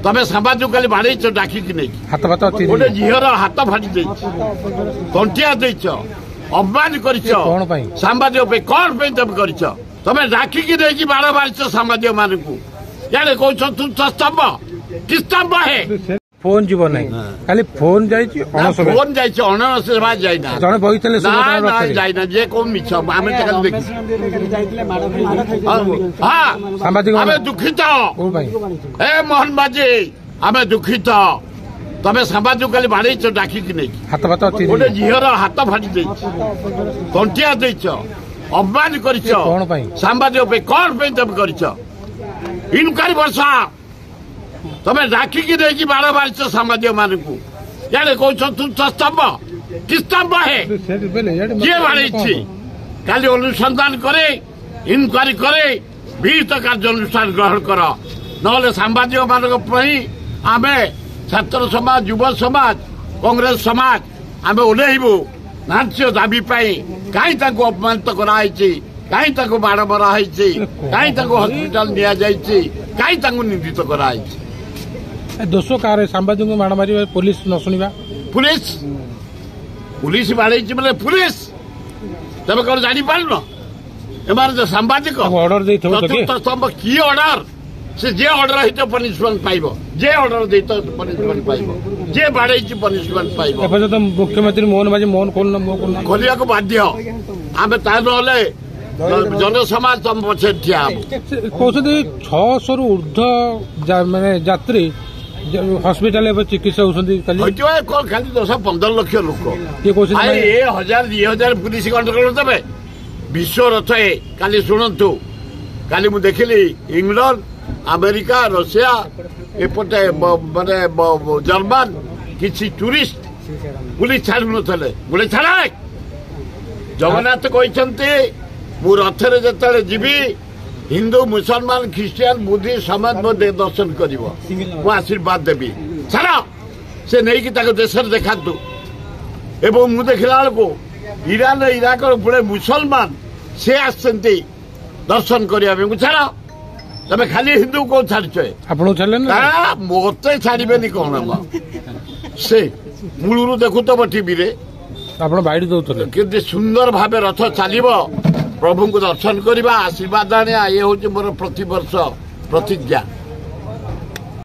तमें साम्बादिक काली बाड़ेच डाकिक नहीं गोटे झीर हाथ फाटी कंटिया देच अपमान कर सांबादिक कौन तुम कर तमें डाकिक नहीं बाड़ मारिच सांबादिक मान को यार कौन चतुर्थ स्तंभ कि स्तंभ है फोन जीव ना खाली फोन फोन जाना जड़े बही जाइना जे कौन मिछ आम दुखित ए मोहन बाजी आम दुखित तमें सांबादिक काली बाड़ेच डाकिक नहीं गोटे झीर हाथ फाटी कंटिया देच अपमान कर सांबादिक कौन तुम कर इनक्वारी बसा तमें डाकिक नहीं बाड़ मारिच सांबादिक मान को यार कौन चतुर्थ स्तंभ कि स्तंभ है किए बाड़ी काली अनुसंधान करे इनक्वारी करे विहित कार्यानुष्ठान ग्रहण कर ना सांबादिक मान आम छात्र समाज युव समाज कांग्रेस समाज आम ओह्लैबू न्याय दाबी कहीं अपमानित कराई कहीं बाड़ मराई कहीं हस्पिटाल कहीं निंदित कराई दोष कार सांबादिक माड़ मार पुलिस न शुणा पुलिस पुलिस बाड़े बोले पुलिस तब कौन जापार एम सांबादिक अर्डर चतुर्थ स्तंभ किए अर्डर से जे अर्डर है पनिशमेंट पाइब जे अर्डर दे पनिशमेंट पाइब जे बाड़े पनिशमेंट पाइब मुख्यमंत्री मोहन माझी मोहन खोलिया को बाध्य आम ता जनसमाज तुम पछे ठिया कहते 600 रु ऊर्ध माने यात्री हॉस्पिटल चिकित्सा होती खाली 10-15 लाख लोक 1000-2000 पुलिस कंट्रोल देवे विश्व रथ है काली शुणु काली मु देखिली इंग्लैंड अमेरिका रशिया एपटे माने जर्मन किसी टूरिस्ट पुलिस छाड़ू नथिले बोले छाड़ा जगन्नाथ कहते मु रथरे जिते जीवी हिंदू मुसलमान ख्रीस्टियान बुद्धिस्ट समाज मध्य दर्शन कर आशीर्वाद देवी छाड़ से नहीं देश देखा एवं मु देखला बेलू ईरान इराक पुणे मुसलमान से आसते दर्शन करने छाड़ तमें खाली हिंदू कौन छाड़े मत छाड़े कौन से मूलू देखु तब टीवी बाइट दौले कि सुंदर भाव रथ चलो प्रभु को दर्शन करवा आशीर्वाद आने ये हूँ मोर प्रतिवर्ष प्रतिज्ञा।